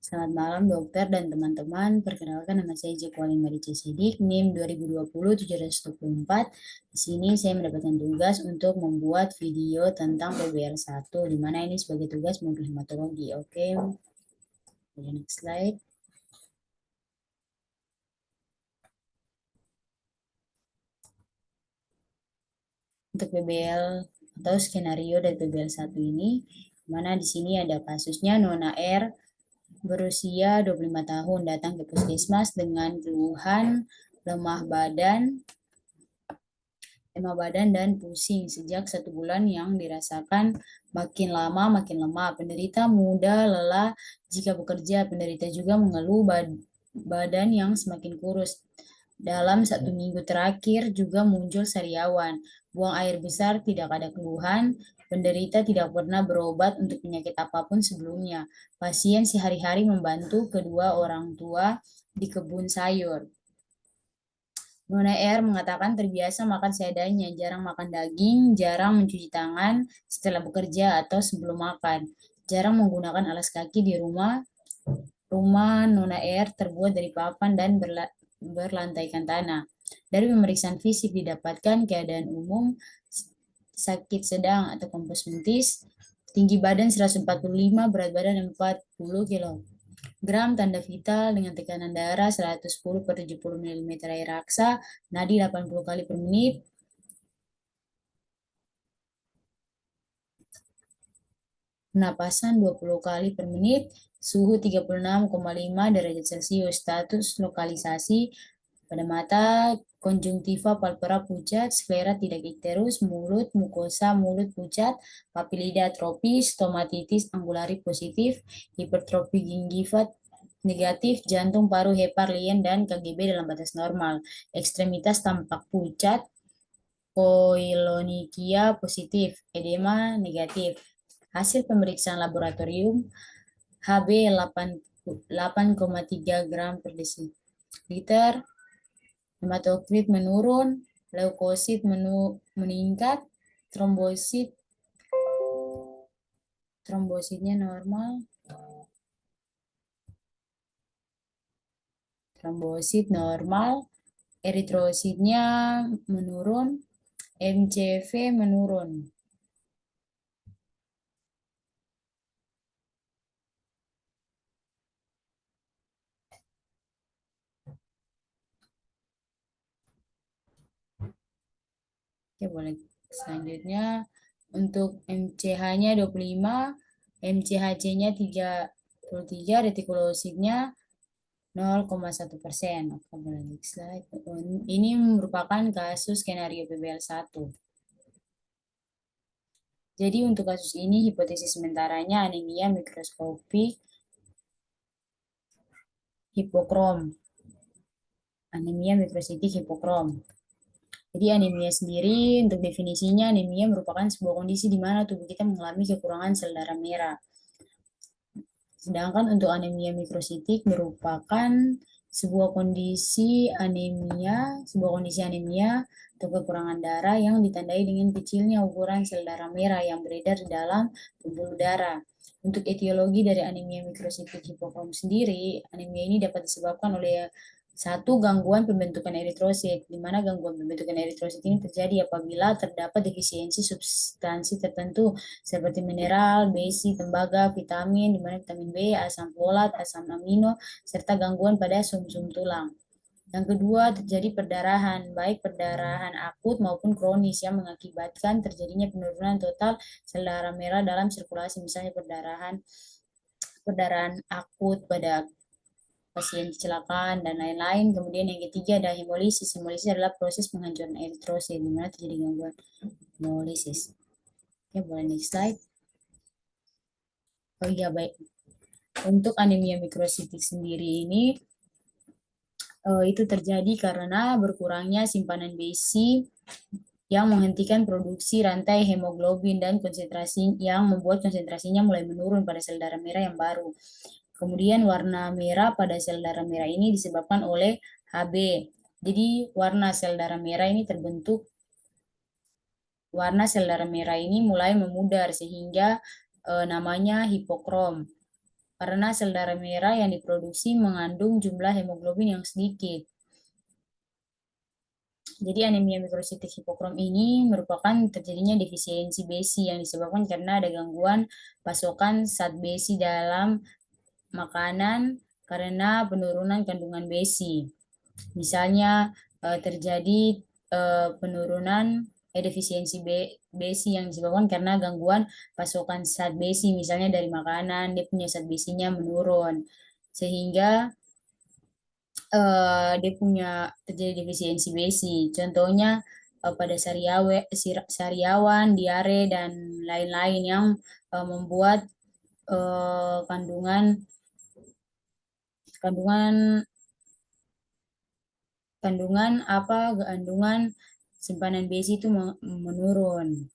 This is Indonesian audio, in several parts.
Selamat malam dokter dan teman-teman. Perkenalkan nama saya Jekualin Marice Sidik, NIM 2020-724. Di sini saya mendapatkan tugas untuk membuat video tentang PBL 1, di mana ini sebagai tugas modul hematologi. Oke, next slide. Untuk PBL atau skenario dari PBL 1 ini, mana di sini ada kasusnya Nona R berusia 25 tahun datang ke puskesmas dengan keluhan lemah badan dan pusing sejak 1 bulan yang dirasakan makin lama makin lemah. Penderita mudah lelah jika bekerja. Penderita juga mengeluh badan yang semakin kurus. Dalam 1 minggu terakhir juga muncul sariawan. Buang air besar, tidak ada keluhan. Penderita tidak pernah berobat untuk penyakit apapun sebelumnya. Pasien sehari-hari membantu kedua orang tua di kebun sayur. Nona R mengatakan terbiasa makan seadanya, jarang makan daging, jarang mencuci tangan setelah bekerja atau sebelum makan, jarang menggunakan alas kaki di rumah. Rumah Nona R terbuat dari papan dan berlantaikan tanah. Dari pemeriksaan fisik didapatkan keadaan umum sakit sedang atau kompos mentis, tinggi badan 145, berat badan 40 kg. Tanda vital dengan tekanan darah 110 per 70 mm air raksa, nadi 80 kali per menit, penapasan 20 kali per menit, suhu 36,5 derajat Celcius, status lokalisasi pada mata, konjungtiva palpebra pucat, sklera tidak ikterus, mulut, mukosa mulut pucat, papilida tropis, stomatitis angulari positif, hipertrofi gingiva negatif, jantung, paru, hepar, lien, dan KGB dalam batas normal. Ekstremitas tampak pucat, koilonikia positif, edema negatif. Hasil pemeriksaan laboratorium Hb 8,3 gram per desiliter, hematokrit menurun, leukosit meningkat, trombositnya normal, trombosit normal, eritrositnya menurun, MCV menurun. Oke, boleh. Selanjutnya untuk MCH-nya 25, MCHC-nya 33, retikulositnya 0,1%. Oke, boleh next slide. Ini merupakan kasus skenario PBL 1. Jadi untuk kasus ini hipotesis sementaranya anemia mikroskopik hipokrom. Anemia mikrositik hipokrom. Jadi anemia sendiri untuk definisinya anemia merupakan sebuah kondisi di mana tubuh kita mengalami kekurangan sel darah merah. Sedangkan untuk anemia mikrositik merupakan sebuah kondisi anemia atau kekurangan darah yang ditandai dengan kecilnya ukuran sel darah merah yang beredar di dalam pembuluh darah. Untuk etiologi dari anemia mikrositik hipokrom sendiri, anemia ini dapat disebabkan oleh satu, gangguan pembentukan eritrosit, di mana gangguan pembentukan eritrosit ini terjadi apabila terdapat defisiensi substansi tertentu seperti mineral, besi, tembaga, vitamin, di mana vitamin B, asam folat, asam amino, serta gangguan pada sumsum tulang. Yang kedua, terjadi perdarahan, baik perdarahan akut maupun kronis yang mengakibatkan terjadinya penurunan total sel darah merah dalam sirkulasi, misalnya perdarahan akut pada pasien kecelakaan dan lain-lain. Kemudian yang ketiga ada hemolisis. Hemolisis adalah proses penghancuran eritrosit di mana terjadi gangguan hemolisis. Oke, boleh next slide. Oh iya, baik. Untuk anemia mikrositik sendiri ini itu terjadi karena berkurangnya simpanan besi yang menghentikan produksi rantai hemoglobin dan konsentrasi yang membuat konsentrasinya mulai menurun pada sel darah merah yang baru. Kemudian warna merah pada sel darah merah ini disebabkan oleh Hb. Jadi warna sel darah merah ini warna sel darah merah ini mulai memudar sehingga namanya hipokrom. karena sel darah merah yang diproduksi mengandung jumlah hemoglobin yang sedikit. Jadi anemia mikrositik hipokrom ini merupakan terjadinya defisiensi besi yang disebabkan karena ada gangguan pasokan zat besi dalam makanan karena penurunan kandungan besi. Misalnya terjadi penurunan defisiensi besi yang disebabkan karena gangguan pasokan zat besi, misalnya dari makanan dia punya zat besinya menurun, sehingga dia punya terjadi defisiensi besi. Contohnya pada sariawan, diare dan lain-lain yang membuat kandungan kandungan kandungan simpanan besi itu menurun,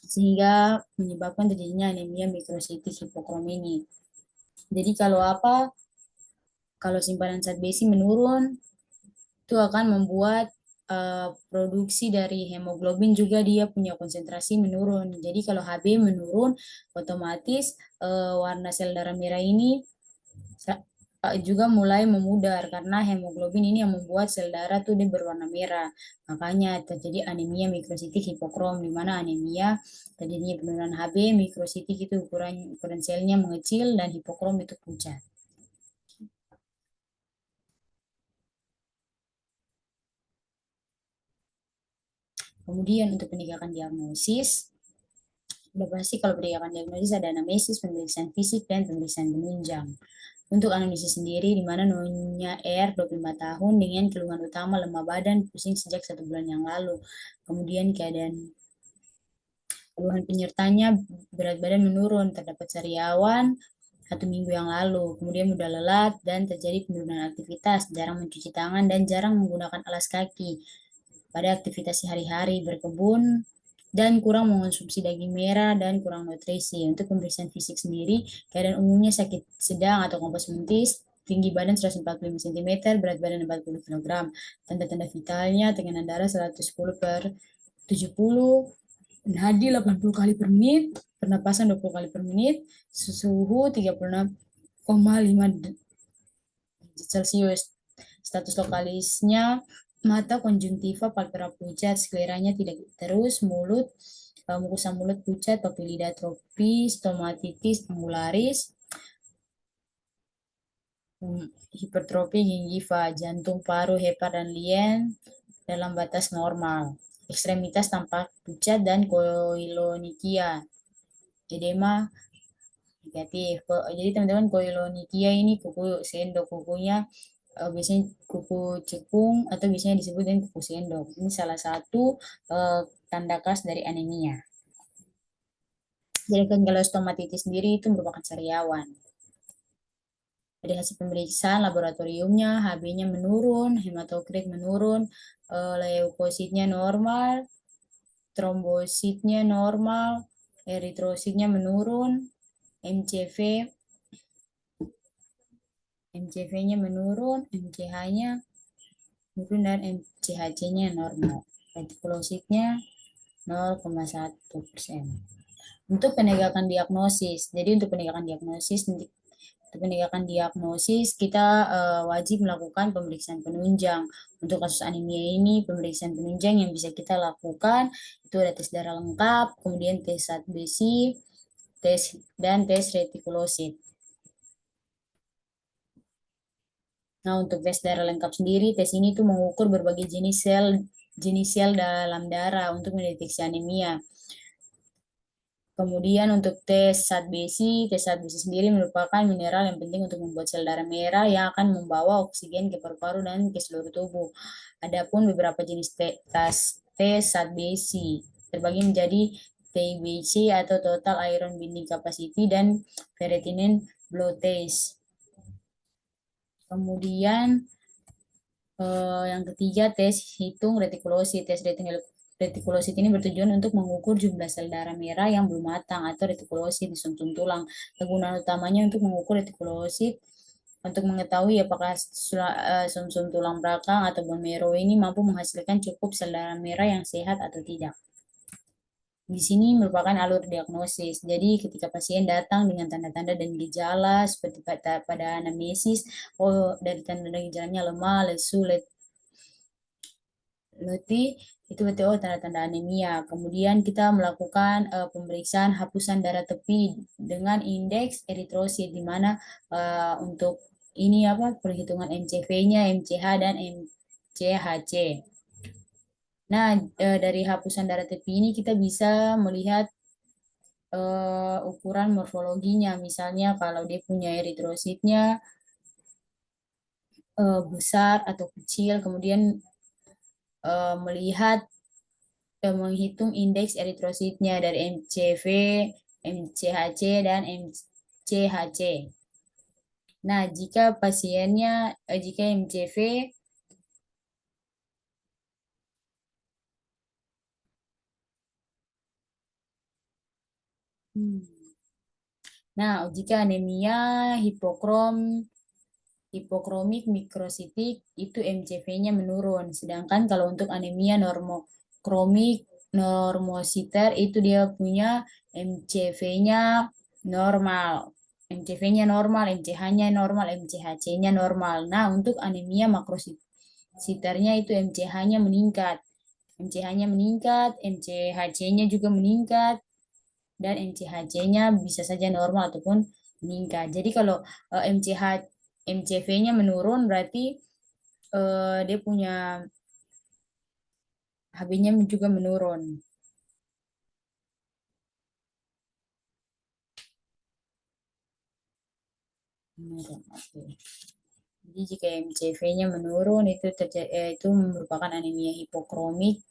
sehingga menyebabkan terjadinya anemia mikrositik hipokrom ini. Jadi kalau simpanan zat besi menurun, itu akan membuat produksi dari hemoglobin juga dia punya konsentrasi menurun. Jadi kalau Hb menurun, otomatis warna sel darah merah ini juga mulai memudar karena hemoglobin ini yang membuat sel darah tuh dia berwarna merah. Makanya terjadi anemia mikrositik hipokrom, di mana anemia terjadinya penurunan Hb, mikrositik itu ukuran selnya mengecil, dan hipokrom itu pucat. Kemudian untuk penegakan diagnosis, udah pasti kalau penegakan diagnosis ada anamnesis, pemeriksaan fisik, dan pemeriksaan penunjang. Untuk anamnesis sendiri, di mana Nyonya R 25 tahun dengan keluhan utama lemah badan, pusing sejak 1 bulan yang lalu. Kemudian keluhan penyertanya berat badan menurun, terdapat sariawan 1 minggu yang lalu, kemudian mudah lelah dan terjadi penurunan aktivitas, jarang mencuci tangan dan jarang menggunakan alas kaki pada aktivitas sehari-hari, berkebun, dan kurang mengonsumsi daging merah dan kurang nutrisi. Untuk pemeriksaan fisik sendiri, keadaan umumnya sakit sedang atau kompos mentis, tinggi badan 145 cm, berat badan 40 kg. Tanda-tanda vitalnya, tekanan darah 110/70, nadi 80 kali per menit, pernapasan 20 kali per menit, suhu 36,5 Celcius. Status lokalisnya mata konjungtiva palpebra pucat, skleranya tidak terus, mukosa mulut pucat, papilida tropis, stomatitis angularis, hipertrofi gingiva, jantung, paru, hepar, dan lien dalam batas normal. Ekstremitas tampak pucat dan koilonikia. Edema negatif. Jadi teman-teman, koilonikia ini kuku sendok, kukunya biasanya kuku cekung atau biasanya disebut dengan kuku sendok. Ini salah satu tanda khas dari anemia. Jadi kalau stomatitis sendiri itu merupakan sariawan. Dari hasil pemeriksaan laboratoriumnya, Hb-nya menurun, hematokrit menurun, leukositnya normal, trombositnya normal, eritrositnya menurun, MCV-nya menurun, MCH-nya menurun, dan MCHC-nya normal. Retikulositnya 0,1%. Untuk penegakan diagnosis, jadi untuk penegakan diagnosis kita wajib melakukan pemeriksaan penunjang. Untuk kasus anemia ini, pemeriksaan penunjang yang bisa kita lakukan itu ada tes darah lengkap, kemudian tes zat besi, dan tes retikulosit. Nah, untuk tes darah lengkap sendiri, tes ini tuh mengukur berbagai jenis sel dalam darah untuk mendeteksi anemia. Kemudian untuk tes zat besi sendiri merupakan mineral yang penting untuk membuat sel darah merah yang akan membawa oksigen ke paru-paru dan ke seluruh tubuh. Adapun beberapa jenis tes zat besi terbagi menjadi TIBC atau Total Iron Binding Capacity dan Ferritin Blood Test. Kemudian yang ketiga, tes hitung retikulosit. Tes retikulosit ini bertujuan untuk mengukur jumlah sel darah merah yang belum matang atau retikulosit di sumsum tulang. Kegunaan utamanya untuk mengukur retikulosit untuk mengetahui apakah sumsum tulang belakang atau bone marrow ini mampu menghasilkan cukup sel darah merah yang sehat atau tidak. Di sini merupakan alur diagnosis. Jadi ketika pasien datang dengan tanda-tanda dan gejala seperti pada anamnesis, oh dari tanda-tanda gejalanya lemah, lesu, letih, itu berarti oh tanda-tanda anemia. Kemudian kita melakukan pemeriksaan hapusan darah tepi dengan indeks eritrosit di mana untuk ini apa perhitungan MCV-nya, MCH dan MCHC. Nah, dari hapusan darah tepi ini kita bisa melihat ukuran morfologinya. Misalnya kalau dia punya eritrositnya besar atau kecil, kemudian melihat menghitung indeks eritrositnya dari MCV, MCHC, dan MCHC. Nah, jika pasiennya, jika MCV, nah, jika anemia hipokromik mikrositik itu MCV-nya menurun. Sedangkan kalau untuk anemia normokromik normositer itu dia punya MCV-nya normal. MCV-nya normal, MCH-nya normal, MCHC-nya normal. Nah, untuk anemia makrositernya itu MCH-nya meningkat. MCH-nya meningkat, MCHC-nya juga meningkat, dan MCHC-nya bisa saja normal ataupun meningkat. Jadi kalau MCV-nya menurun berarti dia punya HB-nya juga menurun. Menurun. Oke. Jadi jika MCV-nya menurun itu merupakan anemia hipokromik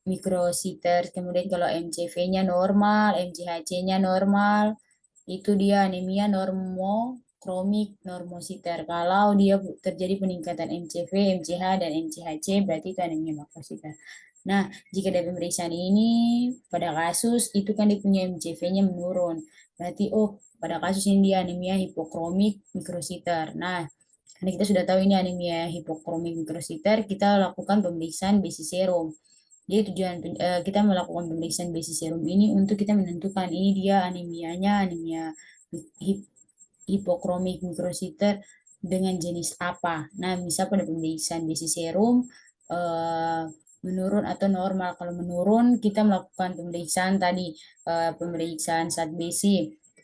mikrositer. Kemudian kalau MCV-nya normal, MCHC-nya normal, itu dia anemia normokromik normositer. Kalau dia terjadi peningkatan MCV, MCH, dan MCHC, berarti itu anemia makrositer. Nah, jika dari pemeriksaan ini, pada kasus itu kan dia punya MCV-nya menurun. Berarti, oh, pada kasus ini dia anemia hipokromik mikrositer. Nah, karena kita sudah tahu ini anemia hipokromik mikrositer, kita lakukan pemeriksaan BC serum. Jadi tujuan kita melakukan pemeriksaan BC serum ini untuk kita menentukan ini dia anemianya anemia hipokromik mikrositer dengan jenis apa. Nah, bisa pada pemeriksaan BC serum eh, menurun atau normal. Kalau menurun, kita melakukan pemeriksaan tadi, pemeriksaan SAT-BC.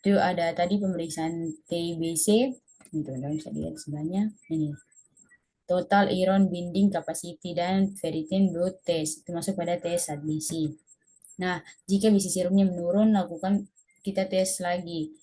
Itu ada tadi pemeriksaan TBC, itu bisa lihat sebelahnya. Ini total iron binding capacity dan ferritin blood test itu masuk pada tes admisi. Nah, jika bisi serumnya menurun, lakukan kita tes lagi.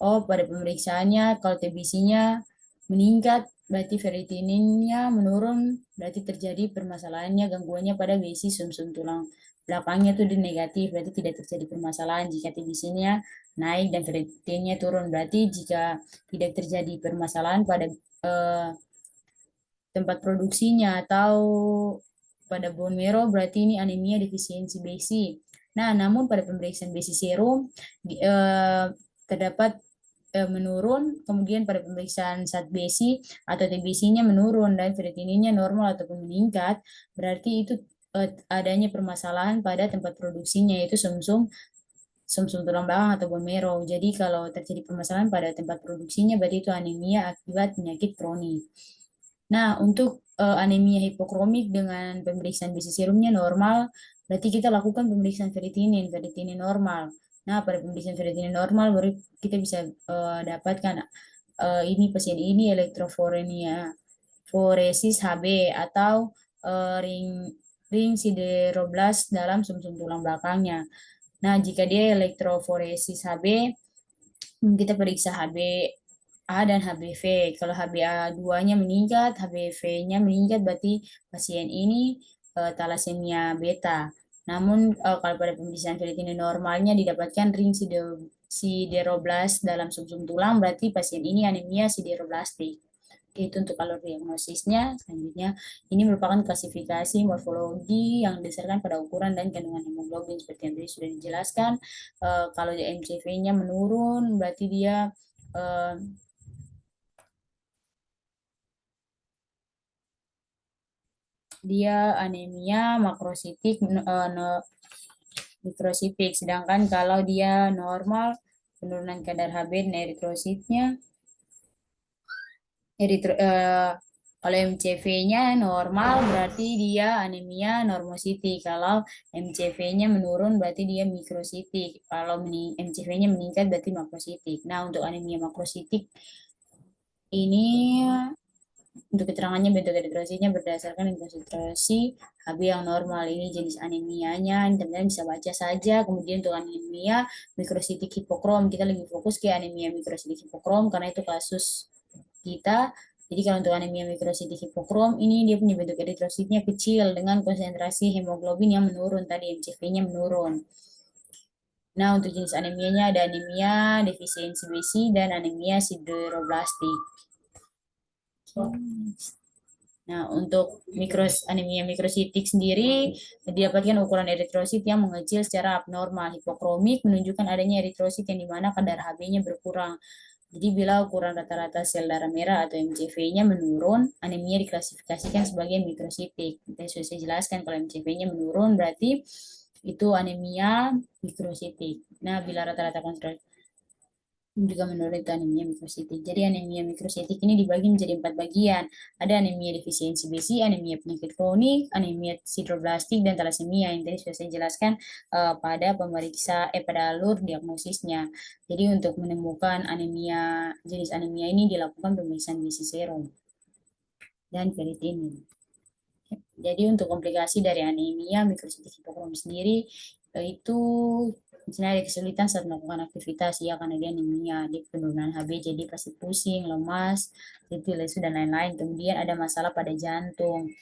Oh, pada pemeriksaannya kalau TBC-nya meningkat, berarti ferritininnya menurun, berarti terjadi permasalahannya gangguannya pada besi sumsum tulang belakangnya itu di negatif, berarti tidak terjadi permasalahan. Jika TBC-nya naik dan ferritinnya turun, berarti jika tidak terjadi permasalahan pada tempat produksinya atau pada bone marrow berarti ini anemia defisiensi besi. Nah, namun pada pemeriksaan besi serum terdapat menurun, kemudian pada pemeriksaan SAT besi atau TBC-nya menurun dan ferritininnya normal ataupun meningkat, berarti itu adanya permasalahan pada tempat produksinya yaitu sumsum sumsum tulang belakang atau bone marrow. Jadi kalau terjadi permasalahan pada tempat produksinya berarti itu anemia akibat penyakit kronis. Nah, untuk anemia hipokromik dengan pemeriksaan besi serumnya normal, berarti kita lakukan pemeriksaan ferritinin, ferritinin normal. Nah, pada pemeriksaan ferritinin normal baru kita bisa dapatkan ini pasien ini elektroforenia foresis HB atau ring ring sideroblast dalam sumsum tulang belakangnya. Nah, jika dia elektroforesis HB, kita periksa HbA dan HbV. Kalau HbA2-nya meningkat, HbV-nya meningkat, berarti pasien ini talasemia beta. Namun kalau pada pemeriksaan ferritin normalnya didapatkan ring sideroblast dalam sumsum tulang, berarti pasien ini anemia sideroblastik. Itu untuk alur diagnosisnya. Selanjutnya, ini merupakan klasifikasi morfologi yang didasarkan pada ukuran dan kandungan hemoglobin seperti yang tadi sudah dijelaskan. Kalau MCV-nya menurun, berarti eh, dia anemia makrositik mikrositik. Sedangkan kalau dia normal, penurunan kadar Hb dan eritrositnya, eritro, kalau MCV-nya normal berarti dia anemia normositik. Kalau MCV-nya menurun berarti dia mikrositik. Kalau MCV-nya meningkat berarti makrositik. Nah, untuk anemia makrositik ini untuk keterangannya bentuk eritrositnya berdasarkan konsentrasi Hb yang normal. Ini jenis anemianya, teman-teman bisa baca saja. Kemudian untuk anemia mikrositik hipokrom, kita lebih fokus ke anemia mikrositik hipokrom karena itu kasus kita. Jadi kalau untuk anemia mikrositik hipokrom ini dia punya bentuk eritrositnya kecil dengan konsentrasi hemoglobin yang menurun tadi MCV-nya menurun. Nah, untuk jenis anemianya ada anemia defisiensi besi dan anemia sideroblastik. Nah, untuk anemia mikrositik sendiri didapatkan ukuran eritrosit yang mengecil secara abnormal. Hipokromik menunjukkan adanya eritrosit yang dimana kadar Hb-nya berkurang. Jadi bila ukuran rata-rata sel darah merah atau MCV-nya menurun, anemia diklasifikasikan sebagai mikrositik. Kita sudah saya jelaskan kalau MCV-nya menurun berarti itu anemia mikrositik. Nah, bila rata-rata konsentrasi juga menurut anemia mikrositik. Jadi anemia mikrositik ini dibagi menjadi 4 bagian. Ada anemia defisiensi besi, anemia penyakit kronik, anemia sideroblastik, dan talasemia yang tadi sudah saya jelaskan pada alur diagnosisnya. Jadi untuk menemukan jenis anemia ini dilakukan pemeriksaan besi serum dan ferritin. Jadi untuk komplikasi dari anemia mikrositik hipokrom sendiri itu misalnya ada kesulitan saat melakukan aktivitas ya karena dia anemia, di penurunan Hb jadi pasti pusing, lemas, titik lesu dan lain-lain. Kemudian ada masalah pada jantung.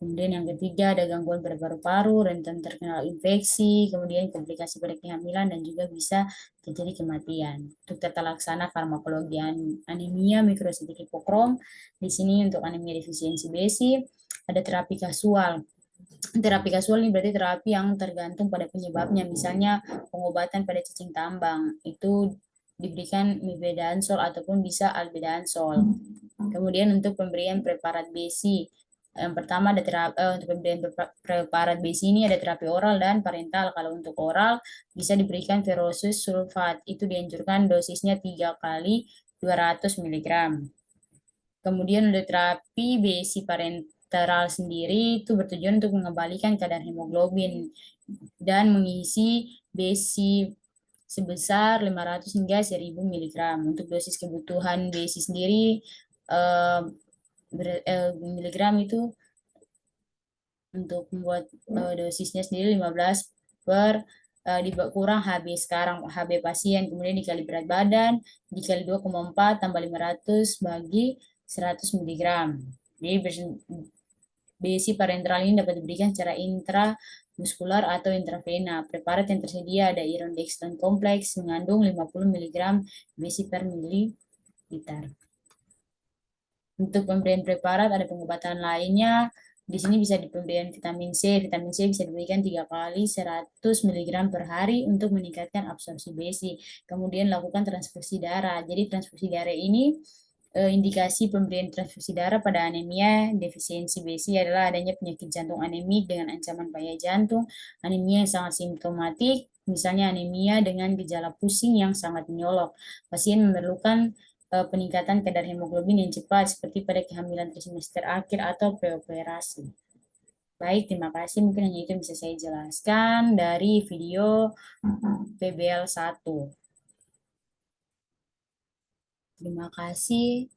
Kemudian yang ketiga ada gangguan pada paru-paru, rentan terkena infeksi, kemudian komplikasi pada kehamilan dan juga bisa terjadi kematian. Untuk tata laksana farmakologi anemia mikrositik hipokrom, di sini untuk anemia defisiensi besi ada terapi kasual. Terapi kasual ini berarti terapi yang tergantung pada penyebabnya. Misalnya pengobatan pada cacing tambang itu diberikan mifedansol ataupun bisa albedansol. Kemudian untuk pemberian preparat besi, yang pertama ada untuk pemberian preparat besi ini ada terapi oral dan parental. Kalau untuk oral bisa diberikan ferrosus sulfat. Itu dianjurkan dosisnya 3 kali 200 mg. Kemudian untuk terapi besi parenteral sendiri itu bertujuan untuk mengembalikan kadar hemoglobin dan mengisi besi sebesar 500 hingga 1000 mg. Untuk dosis kebutuhan besi sendiri miligram itu untuk membuat dosisnya sendiri 15 per kurang HB sekarang, HB pasien, kemudian dikali berat badan, dikali 2,4 tambah 500 bagi 100 mg. Jadi besi parenteral ini dapat diberikan secara intramuskular atau intravena. Preparat yang tersedia ada iron dextran kompleks mengandung 50 mg besi per mililiter. Untuk pemberian preparat ada pengobatan lainnya. Di sini bisa diberikan vitamin C. Vitamin C bisa diberikan 3 kali 100 mg per hari untuk meningkatkan absorpsi besi. Kemudian lakukan transfusi darah. Jadi transfusi darah ini indikasi pemberian transfusi darah pada anemia defisiensi besi adalah adanya penyakit jantung anemik dengan ancaman bahaya jantung, anemia yang sangat simptomatik, misalnya anemia dengan gejala pusing yang sangat menyolok. Pasien memerlukan peningkatan kadar hemoglobin yang cepat seperti pada kehamilan trimester akhir atau preoperasi. Baik, terima kasih. Mungkin hanya itu yang bisa saya jelaskan dari video PBL 1. Terima kasih.